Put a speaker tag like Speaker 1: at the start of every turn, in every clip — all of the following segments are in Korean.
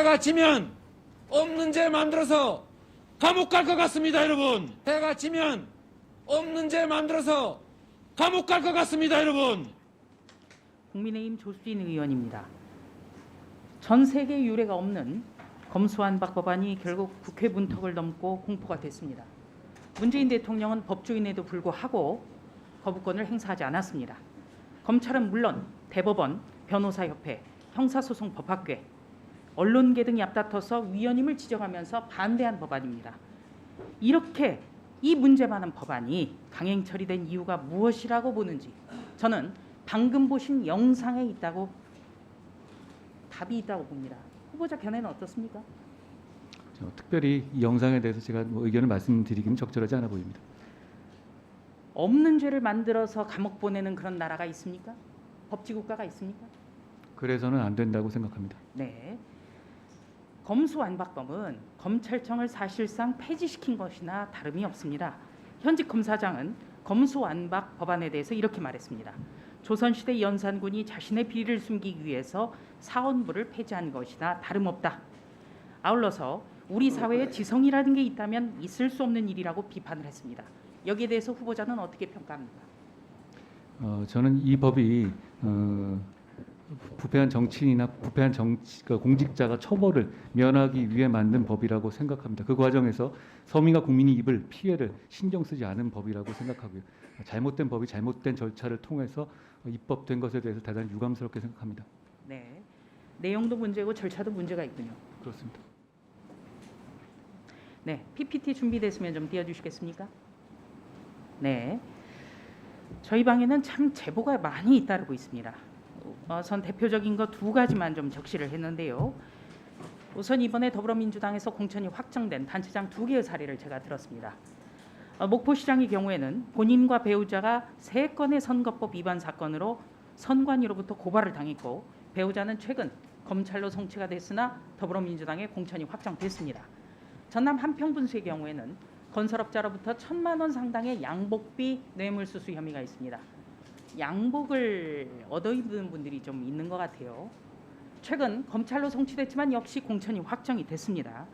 Speaker 1: 해가 지면 없는 죄 만들어서 감옥 갈 것 같습니다, 여러분. 해가 지면 없는 죄 만들어서 감옥 갈 것 같습니다, 여러분.
Speaker 2: 국민의힘 조수진 의원입니다. 전 세계 유례가 없는 검수완박 법안이 결국 국회 문턱을 넘고 공포가 됐습니다. 문재인 대통령은 법조인에도 불구하고 거부권을 행사하지 않았습니다. 검찰은 물론 대법원, 변호사협회, 형사소송법학회, 언론계 등이 앞다퉈서 위헌임을 지적하면서 반대한 법안입니다. 이렇게 이 문제 많은 법안이 강행 처리된 이유가 무엇이라고 보는지 저는 방금 보신 영상에 있다고 답이 있다고 봅니다. 후보자 견해는 어떻습니까?
Speaker 3: 특별히 이 영상에 대해서 제가 의견을 말씀드리기는 적절하지 않아 보입니다.
Speaker 2: 없는 죄를 만들어서 감옥 보내는 그런 나라가 있습니까? 법치국가가 있습니까?
Speaker 3: 그래서는 안 된다고 생각합니다.
Speaker 2: 네. 검수완박법은 검찰청을 사실상 폐지시킨 것이나 다름이 없습니다. 현직 검사장은 검수완박 법안에 대해서 이렇게 말했습니다. 조선시대 연산군이 자신의 비리를 숨기기 위해서 사원부를 폐지한 것이나 다름없다. 아울러서 우리 사회에 지성이라는 게 있다면 있을 수 없는 일이라고 비판을 했습니다. 여기에 대해서 후보자는 어떻게 평가합니까?
Speaker 3: 저는 이 법이 부패한 정치인이나 부패한 공직자가 처벌을 면하기 위해 만든 법이라고 생각합니다. 그 과정에서 서민과 국민이 입을 피해를 신경 쓰지 않은 법이라고 생각하고요. 잘못된 법이 잘못된 절차를 통해서 입법된 것에 대해서 대단히 유감스럽게 생각합니다.
Speaker 2: 네, 내용도 문제고 절차도 문제가 있군요.
Speaker 3: 그렇습니다.
Speaker 2: 네, PPT 준비됐으면 좀 띄워주시겠습니까? 네, 저희 방에는 참 제보가 많이 잇따르고 있습니다. 우선 대표적인 거 두 가지만 좀 적시를 했는데요. 우선 이번에 더불어민주당에서 공천이 확정된 단체장 2개의 사례를 제가 들었습니다. 목포시장의 경우에는 본인과 배우자가 3건의 선거법 위반 사건으로 선관위로부터 고발을 당했고 배우자는 최근 검찰로 송치가 됐으나 더불어민주당에 공천이 확정됐습니다. 전남 한평분수의 경우에는 건설업자로부터 1,000만 원 상당의 양복비 뇌물수수 혐의가 있습니다. 양복을 얻어 입는 분들이 좀 있는 것 같아요. 최근 검찰로 송치됐지만 역시 공천이 확정이 됐습니다.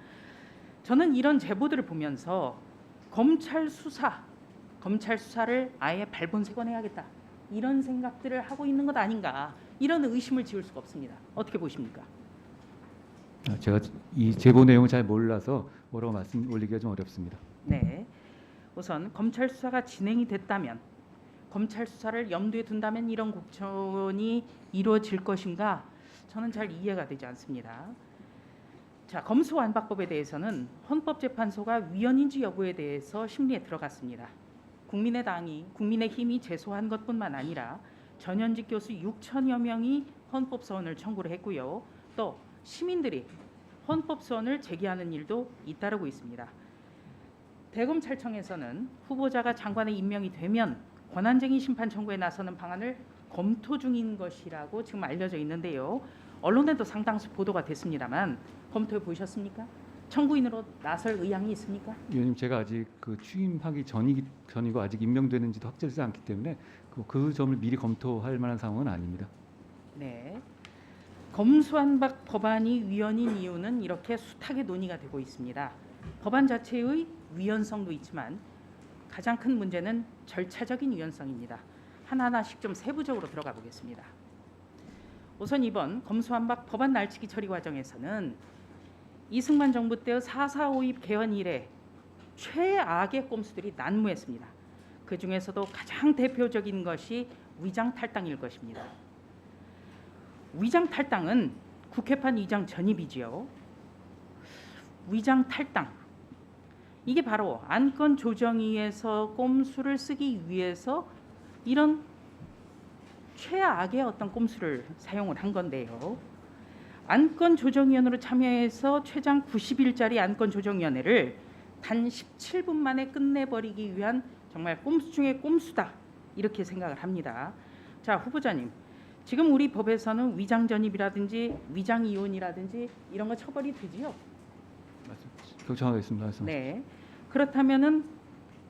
Speaker 2: 저는 이런 제보들을 보면서 검찰 수사를 아예 발본색원해야겠다 이런 생각들을 하고 있는 것 아닌가 이런 의심을 지울 수가 없습니다. 어떻게 보십니까?
Speaker 3: 제가 이 제보 내용을 잘 몰라서 뭐라고 말씀 올리기가 좀 어렵습니다.
Speaker 2: 네, 우선 검찰 수사가 진행이 됐다면 검찰 수사를 염두에 둔다면 이런 공천이 이루어질 것인가 저는 잘 이해가 되지 않습니다. 자, 검수완박법에 대해서는 헌법재판소가 위헌인지 여부에 대해서 심리에 들어갔습니다. 국민의힘이 제소한 것뿐만 아니라 전현직 교수 6천여 명이 헌법소원을 청구를 했고요. 또 시민들이 헌법소원을 제기하는 일도 잇따르고 있습니다. 대검찰청에서는 후보자가 장관에 임명이 되면 권한쟁의 심판 청구에 나서는 방안을 검토 중인 것이라고 지금 알려져 있는데요. 언론에도 상당수 보도가 됐습니다만 검토해 보셨습니까? 청구인으로 나설 의향이 있습니까?
Speaker 3: 의원님, 제가 아직 취임하기 전이고 아직 임명되는지도 확정되지 않기 때문에 그 점을 미리 검토할 만한 상황은 아닙니다.
Speaker 2: 네. 검수완박 법안이 위헌인 이유는 이렇게 숱하게 논의가 되고 있습니다. 법안 자체의 위헌성도 있지만 가장 큰 문제는 절차적인 위헌성입니다. 하나하나씩 좀 세부적으로 들어가 보겠습니다. 우선 이번 검수완박 법안 날치기 처리 과정에서는 이승만 정부 때의 4.4.5입 개헌 이래 최악의 꼼수들이 난무했습니다. 그 중에서도 가장 대표적인 것이 위장 탈당일 것입니다. 위장 탈당은 국회판 위장 전입이지요. 위장 탈당 이게 바로 안건 조정위에서 꼼수를 쓰기 위해서 이런 최악의 어떤 꼼수를 사용을 한 건데요. 안건조정위원으로 참여해서 최장 90일짜리 안건조정위원회를 단 17분 만에 끝내버리기 위한 정말 꼼수 중의 꼼수다 이렇게 생각을 합니다. 자, 후보자님, 지금 우리 법에서는 위장 전입이라든지 위장 이혼이라든지 이런 거 처벌이 되지요?
Speaker 3: 경청하겠습니다.
Speaker 2: 네. 그렇다면은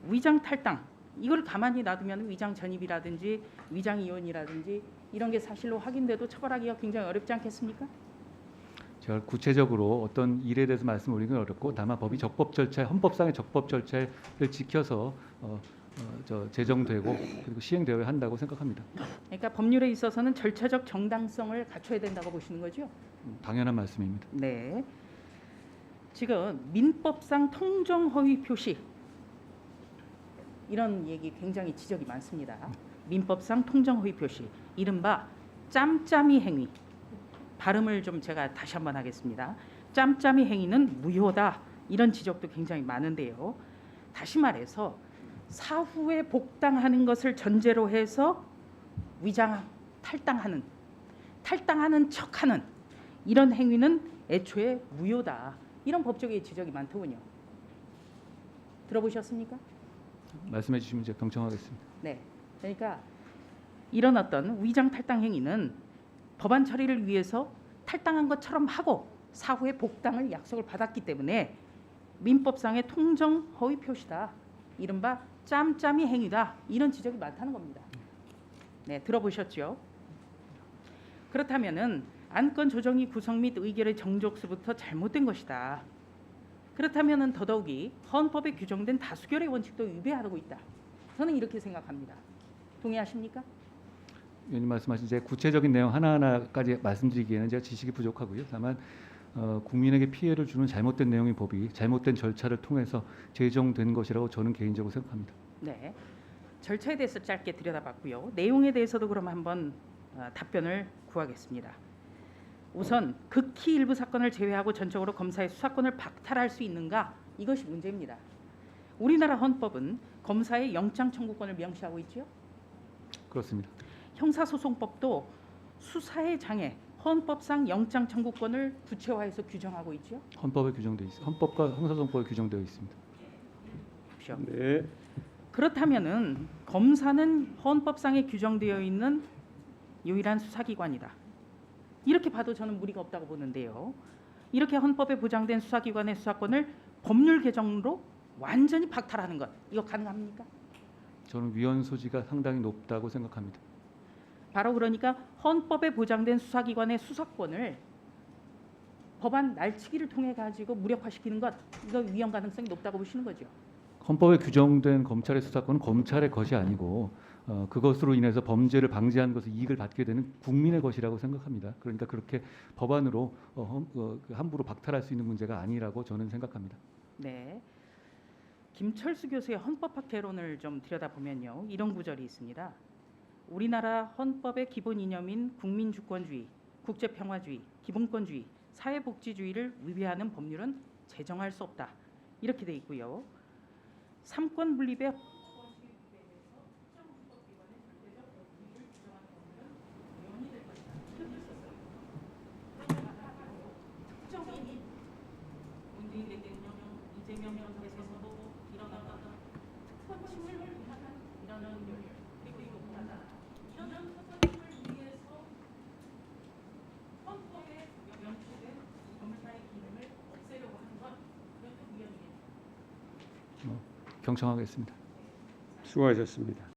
Speaker 2: 위장 탈당 이걸 가만히 놔두면 위장 전입이라든지 위장 이혼이라든지 이런 게 사실로 확인돼도 처벌하기가 굉장히 어렵지 않겠습니까?
Speaker 3: 제가 구체적으로 어떤 일에 대해서 말씀드리기는 어렵고 다만 법이 적법 절차, 헌법상의 적법 절차를 지켜서 제정되고 그리고 시행되어야 한다고 생각합니다.
Speaker 2: 그러니까 법률에 있어서는 절차적 정당성을 갖춰야 된다고 보시는 거죠?
Speaker 3: 당연한 말씀입니다.
Speaker 2: 네. 지금 민법상 통정 허위 표시 이런 얘기 굉장히 지적이 많습니다. 민법상 통정 허위 표시, 이른바 짬짬이 행위. 발음을 좀 제가 다시 한번 하겠습니다. 짬짬이 행위는 무효다. 이런 지적도 굉장히 많은데요. 다시 말해서 사후에 복당하는 것을 전제로 해서 위장 탈당하는 척하는 이런 행위는 애초에 무효다. 이런 법적의 지적이 많더군요. 들어보셨습니까?
Speaker 3: 말씀해 주시면 제가 경청하겠습니다.
Speaker 2: 네. 그러니까 이런 어떤 위장 탈당 행위는 법안 처리를 위해서 탈당한 것처럼 하고 사후에 복당을 약속을 받았기 때문에 민법상의 통정 허위 표시다. 이른바 짬짬이 행위다. 이런 지적이 많다는 겁니다. 네, 들어보셨죠? 그렇다면은 안건 조정이 구성 및 의결의 정족수부터 잘못된 것이다. 그렇다면은 더더욱이 헌법에 규정된 다수결의 원칙도 위배하고 있다. 저는 이렇게 생각합니다. 동의하십니까?
Speaker 3: 의원님 말씀하신 제 구체적인 내용 하나하나까지 말씀드리기에는 제가 지식이 부족하고요. 다만 국민에게 피해를 주는 잘못된 내용의 법이 잘못된 절차를 통해서 제정된 것이라고 저는 개인적으로 생각합니다.
Speaker 2: 네. 절차에 대해서 짧게 들여다봤고요. 내용에 대해서도 그럼 한번 답변을 구하겠습니다. 우선 극히 일부 사건을 제외하고 전적으로 검사의 수사권을 박탈할 수 있는가? 이것이 문제입니다. 우리나라 헌법은 검사의 영장 청구권을 명시하고 있죠.
Speaker 3: 그렇습니다.
Speaker 2: 형사소송법도 수사의 장애, 헌법상 영장 청구권을 구체화해서 규정하고 있죠.
Speaker 3: 헌법에 규정되어 있습니다. 헌법과 형사소송법에 규정되어 있습니다.
Speaker 2: 그렇죠.
Speaker 4: 네.
Speaker 2: 그렇다면은 검사는 헌법상에 규정되어 있는 유일한 수사기관이다. 이렇게 봐도 저는 무리가 없다고 보는데요. 이렇게 헌법에 보장된 수사기관의 수사권을 법률 개정으로 완전히 박탈하는 것, 이거 가능합니까?
Speaker 3: 저는 위헌 소지가 상당히 높다고 생각합니다.
Speaker 2: 바로 그러니까 헌법에 보장된 수사기관의 수사권을 법안 날치기를 통해 가지고 무력화시키는 것, 이거 위헌 가능성이 높다고 보시는 거죠.
Speaker 3: 헌법에 규정된 검찰의 수사권은 검찰의 것이 아니고 그것으로 인해서 범죄를 방지하는 것을 이익을 받게 되는 국민의 것이라고 생각합니다. 그러니까 그렇게 법안으로 함부로 박탈할 수 있는 문제가 아니라고 저는 생각합니다.
Speaker 2: 네. 김철수 교수의 헌법학 개론을 좀 들여다보면요. 이런 구절이 있습니다. 우리나라 헌법의 기본 이념인 국민주권주의, 국제평화주의, 기본권주의, 사회복지주의를 위배하는 법률은 제정할 수 없다. 이렇게 돼 있고요. 삼권 분립의 문재인 대통령, 이재명 정부에서도 일어났던 특권 침해를 위한 이러는 그리고 이것보다 이러는 특권을 위해서 헌법에 명시된 검사의 기능을 없애려고 하는 것, 그것도 위헌이겠죠.
Speaker 3: 경청하겠습니다.
Speaker 4: 수고하셨습니다.